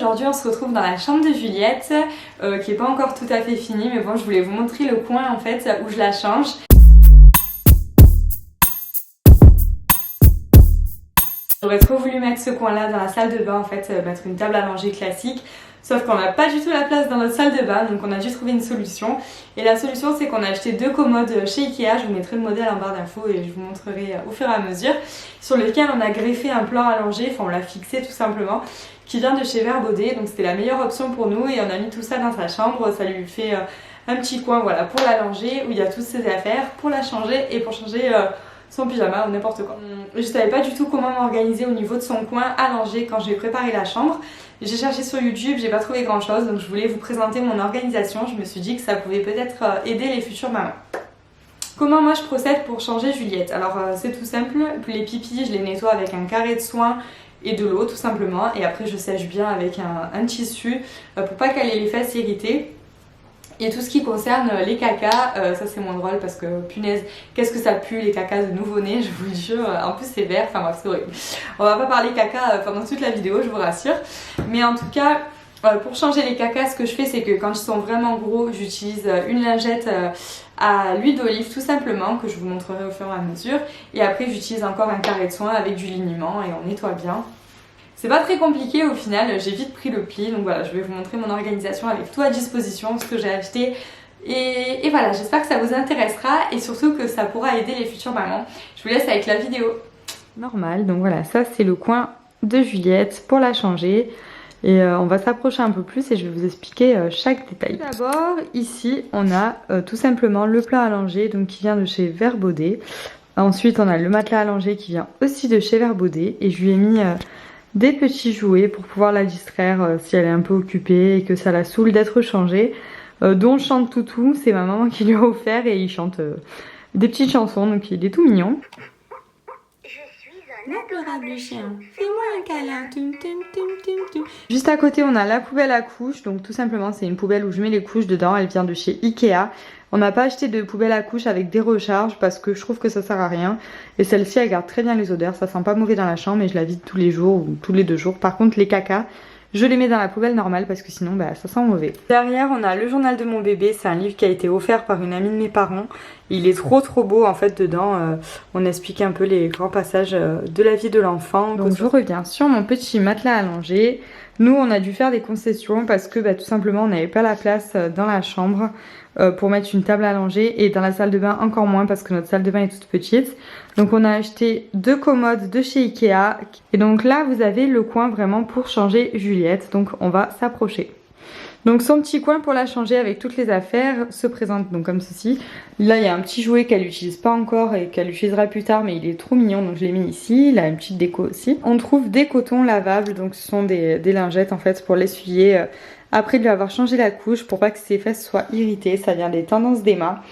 aujourd'hui on se retrouve dans la chambre de Juliette qui n'est pas encore tout à fait finie, mais bon je voulais vous montrer le coin en fait où je la change. J'aurais trop voulu mettre ce coin là dans la salle de bain en fait, mettre une table allongée classique. Sauf qu'on n'a pas du tout la place dans notre salle de bain, donc on a juste trouvé une solution. Et la solution c'est qu'on a acheté 2 commodes chez Ikea, je vous mettrai le modèle en barre d'infos et je vous montrerai au fur et à mesure. Sur lequel on a greffé un plan allongé, enfin on l'a fixé tout simplement, qui vient de chez Verbaudet. Donc c'était la meilleure option pour nous et on a mis tout ça dans sa chambre. Ça lui fait un petit coin voilà, pour l'allonger où il y a toutes ses affaires, pour la changer et pour changer son pyjama ou n'importe quoi. Je savais pas du tout comment m'organiser au niveau de son coin allongé quand j'ai préparé la chambre. J'ai cherché sur YouTube, j'ai pas trouvé grand chose, donc je voulais vous présenter mon organisation. Je me suis dit que ça pouvait peut-être aider les futures mamans. Comment moi je procède pour changer Juliette? Alors c'est tout simple, les pipis je les nettoie avec un carré de soin et de l'eau tout simplement, et après je sèche bien avec un tissu pour pas qu'elle ait les fesses irritées. Et tout ce qui concerne les cacas, ça c'est moins drôle parce que punaise, qu'est-ce que ça pue les cacas de nouveau-né, je vous le jure, en plus c'est vert, enfin bref c'est horrible. On va pas parler caca pendant toute la vidéo, je vous rassure. Mais en tout cas, pour changer les cacas, ce que je fais c'est que quand ils sont vraiment gros, j'utilise une lingette à l'huile d'olive tout simplement, que je vous montrerai au fur et à mesure. Et après j'utilise encore un carré de soin avec du liniment et on nettoie bien. C'est pas très compliqué au final, j'ai vite pris le pli, donc voilà, je vais vous montrer mon organisation avec tout à disposition, ce que j'ai acheté. Et voilà, j'espère que ça vous intéressera et surtout que ça pourra aider les futures mamans. Je vous laisse avec la vidéo. Normal, donc voilà, ça c'est le coin de Juliette pour la changer. Et on va s'approcher un peu plus et je vais vous expliquer chaque détail. D'abord, ici, on a tout simplement le plat allongé donc, qui vient de chez Verbaudet. Ensuite, on a le matelas allongé qui vient aussi de chez Verbaudet et je lui ai mis des petits jouets pour pouvoir la distraire si elle est un peu occupée et que ça la saoule d'être changée. Dont Chante Toutou, c'est ma maman qui lui a offert et il chante des petites chansons, donc il est tout mignon. Je suis un adorable chien, fais-moi un câlin, tum tum tum tum tum. Juste à côté on a la poubelle à couches, donc tout simplement c'est une poubelle où je mets les couches dedans, elle vient de chez Ikea. On n'a pas acheté de poubelle à couches avec des recharges parce que je trouve que ça sert à rien. Et celle-ci elle garde très bien les odeurs, ça sent pas mauvais dans la chambre et je la vide tous les jours ou tous les 2 jours. Par contre les cacas, je les mets dans la poubelle normale parce que sinon bah, ça sent mauvais. Derrière on a le journal de mon bébé, c'est un livre qui a été offert par une amie de mes parents. Il est trop beau en fait dedans, on explique un peu les grands passages de la vie de l'enfant. Donc je reviens sur mon petit matelas allongé. Nous on a dû faire des concessions parce que bah, tout simplement on n'avait pas la place dans la chambre pour mettre une table allongée et dans la salle de bain encore moins parce que notre salle de bain est toute petite. Donc on a acheté 2 commodes de chez Ikea et donc là vous avez le coin vraiment pour changer Juliette, donc on va s'approcher. Donc son petit coin pour la changer avec toutes les affaires se présente donc comme ceci. Là il y a un petit jouet qu'elle n'utilise pas encore et qu'elle utilisera plus tard mais il est trop mignon donc je l'ai mis ici. Il a une petite déco aussi. On trouve des cotons lavables, donc ce sont des lingettes en fait pour l'essuyer après lui avoir changé la couche pour pas que ses fesses soient irritées. Ça vient des tendances d'Emma.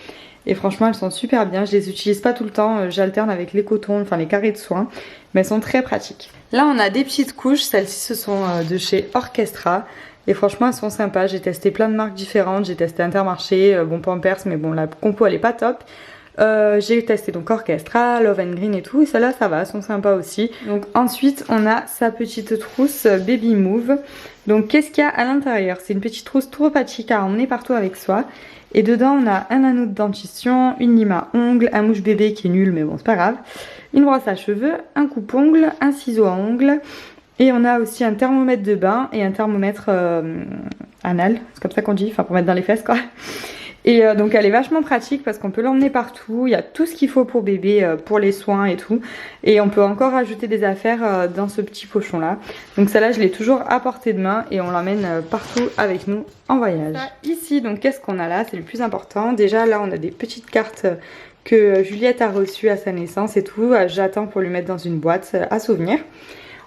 Et franchement elles sont super bien, je les utilise pas tout le temps, j'alterne avec les cotons, enfin les carrés de soins, mais elles sont très pratiques. Là on a des petites couches, celles-ci ce sont de chez Orchestra. Et franchement elles sont sympas, j'ai testé plein de marques différentes, j'ai testé Intermarché, bon Pampers mais bon la compo elle est pas top. J'ai testé donc Orchestra, Love and Green et tout et celles-là ça va, elles sont sympas aussi. Donc ensuite on a sa petite trousse Baby Move. Donc qu'est-ce qu'il y a à l'intérieur? C'est une petite trousse trop pratique à emmener partout avec soi. Et dedans on a un anneau de dentition, une lime à ongles, un mouche bébé qui est nul mais bon c'est pas grave, une brosse à cheveux, un coupe-ongles, un ciseau à ongles. Et on a aussi un thermomètre de bain et un thermomètre anal, c'est comme ça qu'on dit, enfin pour mettre dans les fesses quoi. Et donc elle est vachement pratique parce qu'on peut l'emmener partout, il y a tout ce qu'il faut pour bébé, pour les soins et tout. Et on peut encore rajouter des affaires dans ce petit pochon là. Donc celle-là je l'ai toujours à portée de main et on l'emmène partout avec nous en voyage. Ici donc qu'est-ce qu'on a là? C'est le plus important. Déjà là on a des petites cartes que Juliette a reçues à sa naissance et tout. J'attends pour lui mettre dans une boîte à souvenirs.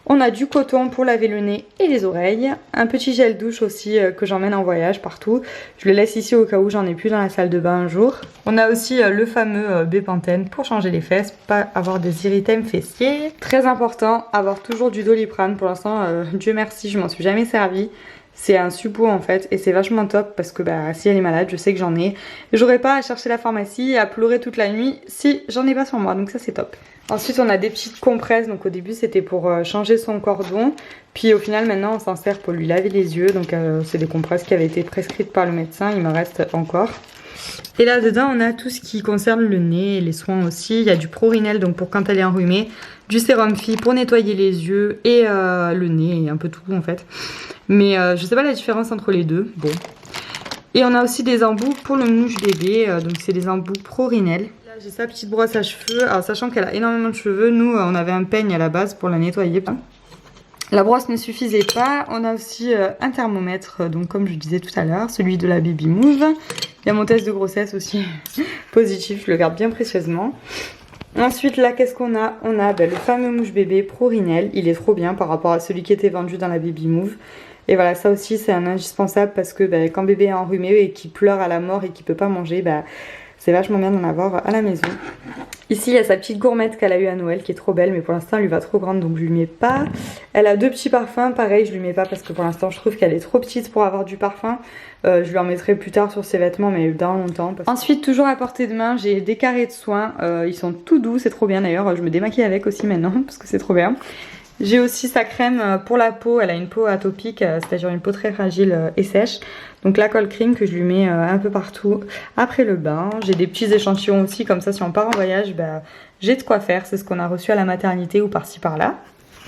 On a du coton pour laver le nez et les oreilles. Un petit gel douche aussi que j'emmène en voyage partout. Je le laisse ici au cas où j'en ai plus dans la salle de bain un jour. On a aussi le fameux Bépantène pour changer les fesses, pas avoir des érythèmes fessiers. Très important, avoir toujours du Doliprane. Pour l'instant, Dieu merci, je m'en suis jamais servi. C'est un suppôt en fait et c'est vachement top parce que bah, si elle est malade, je sais que j'en ai. J'aurais pas à chercher la pharmacie et à pleurer toute la nuit si j'en ai pas sur moi, donc ça c'est top. Ensuite on a des petites compresses, donc au début c'était pour changer son cordon. Puis au final maintenant on s'en sert pour lui laver les yeux, donc c'est des compresses qui avaient été prescrites par le médecin, il m'en reste encore. Et là dedans on a tout ce qui concerne le nez et les soins aussi. Il y a du Prorinel donc pour quand elle est enrhumée, du sérum Phi pour nettoyer les yeux et le nez et un peu tout en fait. Mais je sais pas la différence entre les deux, bon. Et on a aussi des embouts pour le mouche bébé, donc c'est des embouts Prorinel. Là j'ai sa petite brosse à cheveux, alors sachant qu'elle a énormément de cheveux, nous on avait un peigne à la base pour la nettoyer. La brosse ne suffisait pas, on a aussi un thermomètre, donc comme je disais tout à l'heure, celui de la Baby Move. Il y a mon test de grossesse aussi, positif, je le garde bien précieusement. Ensuite là qu'est-ce qu'on a? On a le fameux mouche bébé Prorinel, il est trop bien par rapport à celui qui était vendu dans la Baby Move. Et voilà, ça aussi c'est un indispensable parce que quand bébé est enrhumé et qu'il pleure à la mort et qu'il peut pas manger, c'est vachement bien d'en avoir à la maison. Ici il y a sa petite gourmette qu'elle a eu à Noël qui est trop belle, mais pour l'instant elle lui va trop grande donc je lui mets pas. Elle a deux petits parfums, pareil je lui mets pas parce que pour l'instant je trouve qu'elle est trop petite pour avoir du parfum. Je lui en mettrai plus tard sur ses vêtements mais dans longtemps. Ensuite toujours à portée de main j'ai des carrés de soins, ils sont tout doux, c'est trop bien d'ailleurs, je me démaquille avec aussi maintenant parce que c'est trop bien. J'ai aussi sa crème pour la peau, elle a une peau atopique, c'est-à-dire une peau très fragile et sèche. Donc la cold cream que je lui mets un peu partout après le bain. J'ai des petits échantillons aussi, comme ça si on part en voyage, j'ai de quoi faire. C'est ce qu'on a reçu à la maternité ou par-ci par-là.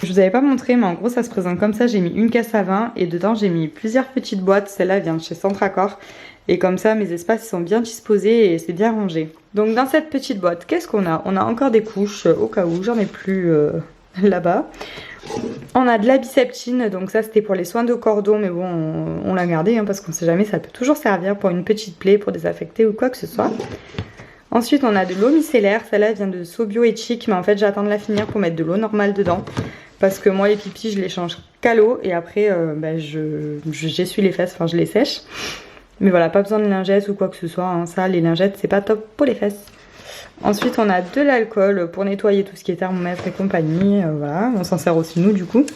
Je vous avais pas montré mais en gros ça se présente comme ça. J'ai mis une caisse à vin et dedans j'ai mis plusieurs petites boîtes. Celle-là vient de chez Centracor. Et comme ça mes espaces ils sont bien disposés et c'est bien rangé. Donc dans cette petite boîte, qu'est-ce qu'on a? On a encore des couches au cas où, j'en ai plus... là-bas. On a de la biceptine, donc ça c'était pour les soins de cordon, mais bon on l'a gardé parce qu'on sait jamais, ça peut toujours servir pour une petite plaie, pour désaffecter ou quoi que ce soit. Ensuite on a de l'eau micellaire, celle-là vient de Sobio et Chic, mais en fait j'attends de la finir pour mettre de l'eau normale dedans. Parce que moi les pipis je les change qu'à l'eau et après j'essuie les fesses, enfin je les sèche. Mais voilà, pas besoin de lingettes ou quoi que ce soit, ça les lingettes c'est pas top pour les fesses. Ensuite on a de l'alcool pour nettoyer tout ce qui est thermomètre et compagnie, voilà, on s'en sert aussi nous du coup.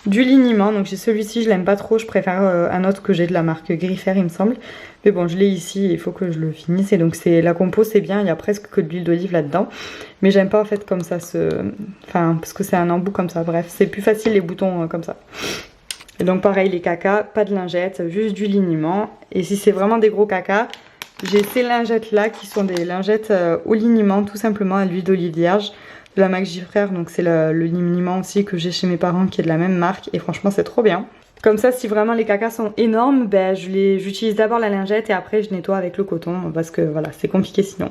Du liniment, donc j'ai celui-ci, je l'aime pas trop, je préfère un autre que j'ai de la marque Griffer il me semble. Mais bon je l'ai ici, il faut que je le finisse et donc la compo c'est bien, il y a presque que de l'huile d'olive là-dedans. Mais j'aime pas en fait comme ça, parce que c'est un embout comme ça, bref, c'est plus facile les boutons comme ça. Et donc pareil les cacas, pas de lingettes, juste du liniment. Et si c'est vraiment des gros cacas, j'ai ces lingettes là qui sont des lingettes au liniment tout simplement à l'huile d'olive vierge de la marque Gifrère, donc c'est le liniment aussi que j'ai chez mes parents qui est de la même marque et franchement c'est trop bien. Comme ça si vraiment les cacas sont énormes, j'utilise d'abord la lingette et après je nettoie avec le coton parce que voilà c'est compliqué sinon.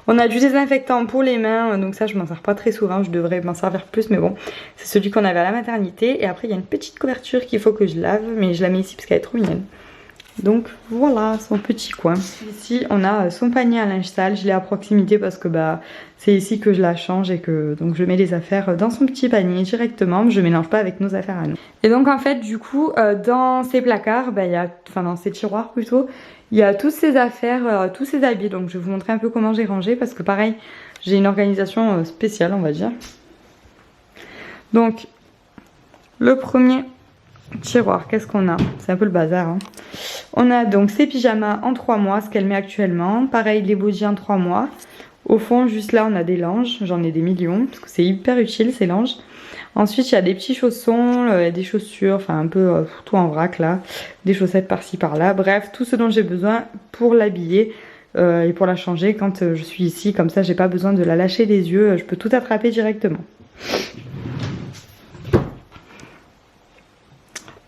On a du désinfectant pour les mains, donc ça je m'en sers pas très souvent, je devrais m'en servir plus mais bon c'est celui qu'on avait à la maternité. Et après il y a une petite couverture qu'il faut que je lave mais je la mets ici parce qu'elle est trop mignonne. Donc voilà son petit coin. Ici on a son panier à linge sale, je l'ai à proximité parce que c'est ici que je la change et que donc je mets les affaires dans son petit panier directement, je mélange pas avec nos affaires à nous. Et donc en fait du coup dans ces placards, dans ces tiroirs plutôt, il y a toutes ces affaires, tous ces habits. Donc je vais vous montrer un peu comment j'ai rangé parce que pareil j'ai une organisation spéciale on va dire. Donc le premier tiroir, qu'est-ce qu'on a? C'est un peu le bazar On a donc ses pyjamas en 3 mois, ce qu'elle met actuellement. Pareil les bodys en 3 mois. Au fond juste là on a des langes, j'en ai des millions parce que c'est hyper utile ces langes. Ensuite il y a des petits chaussons, des chaussures, enfin un peu tout en vrac là. Des chaussettes par-ci par-là, bref tout ce dont j'ai besoin pour l'habiller et pour la changer quand je suis ici. Comme ça j'ai pas besoin de la lâcher des yeux, je peux tout attraper directement.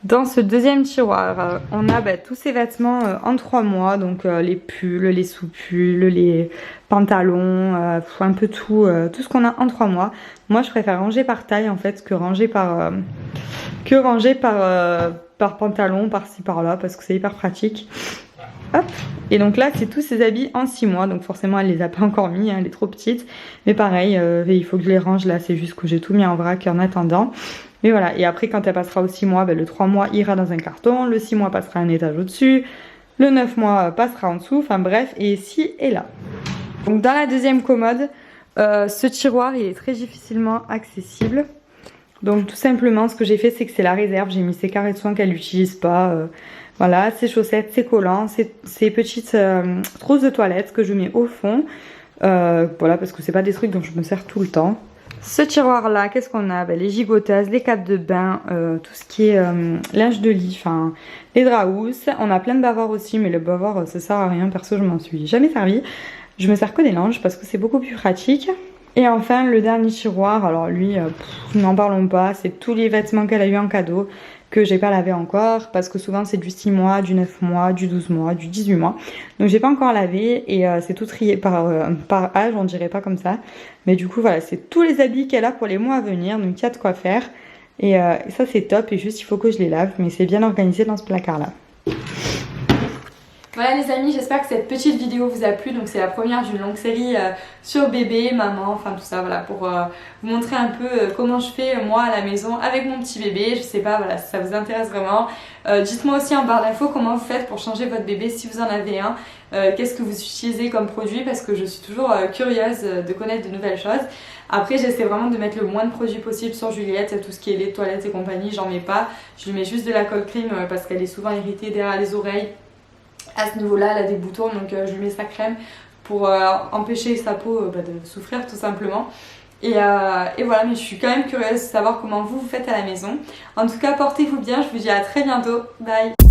Dans ce deuxième tiroir, on a tous ces vêtements en 3 mois, donc les pulls, les sous-pulls, les pantalons, un peu tout ce qu'on a en 3 mois. Moi je préfère ranger par taille en fait que ranger par pantalon par-ci par-là parce que c'est hyper pratique. Hop. Et donc là c'est tous ces habits en 6 mois, donc forcément elle les a pas encore mis, elle est trop petite. Mais pareil, il faut que je les range là, c'est juste que j'ai tout mis en vrac en attendant. Mais voilà, et après quand elle passera aux 6 mois, le 3 mois ira dans un carton, le 6 mois passera un étage au-dessus, le 9 mois passera en dessous, enfin bref, et ici et là. Donc dans la deuxième commode, ce tiroir il est très difficilement accessible. Donc tout simplement ce que j'ai fait c'est que c'est la réserve, j'ai mis ses carrés de soins qu'elle n'utilise pas. Voilà, ses chaussettes, ses collants, ses petites trousses de toilette que je mets au fond. Voilà, parce que c'est pas des trucs dont je me sers tout le temps. Ce tiroir là, qu'est-ce qu'on a? Les gigoteuses, les capes de bain, tout ce qui est linge de lit, enfin les draps housses. On a plein de bavoirs aussi, mais le bavoir ça sert à rien, perso je m'en suis jamais servi. Je me sers que des linges parce que c'est beaucoup plus pratique. Et enfin le dernier tiroir, alors lui, n'en parlons pas, c'est tous les vêtements qu'elle a eu en cadeau que j'ai pas lavé encore parce que souvent c'est du 6 mois, du 9 mois, du 12 mois, du 18 mois. Donc j'ai pas encore lavé et c'est tout trié par âge, on dirait pas comme ça. Mais du coup voilà, c'est tous les habits qu'elle a pour les mois à venir, donc il y a de quoi faire. Et ça c'est top et juste il faut que je les lave, mais c'est bien organisé dans ce placard là. Voilà les amis, j'espère que cette petite vidéo vous a plu. Donc c'est la première d'une longue série sur bébé, maman, enfin tout ça, voilà, pour vous montrer un peu comment je fais moi à la maison avec mon petit bébé. Je sais pas, voilà, si ça vous intéresse vraiment. Dites-moi aussi en barre d'infos comment vous faites pour changer votre bébé si vous en avez un. Qu'est-ce que vous utilisez comme produit, parce que je suis toujours curieuse de connaître de nouvelles choses. Après j'essaie vraiment de mettre le moins de produits possible sur Juliette, tout ce qui est lait de toilette et compagnie, j'en mets pas. Je lui mets juste de la cold cream parce qu'elle est souvent irritée derrière les oreilles. À ce niveau là elle a des boutons, donc je lui mets sa crème pour empêcher sa peau de souffrir tout simplement. Et voilà, mais je suis quand même curieuse de savoir comment vous faites à la maison. En tout cas portez-vous bien, je vous dis à très bientôt, bye.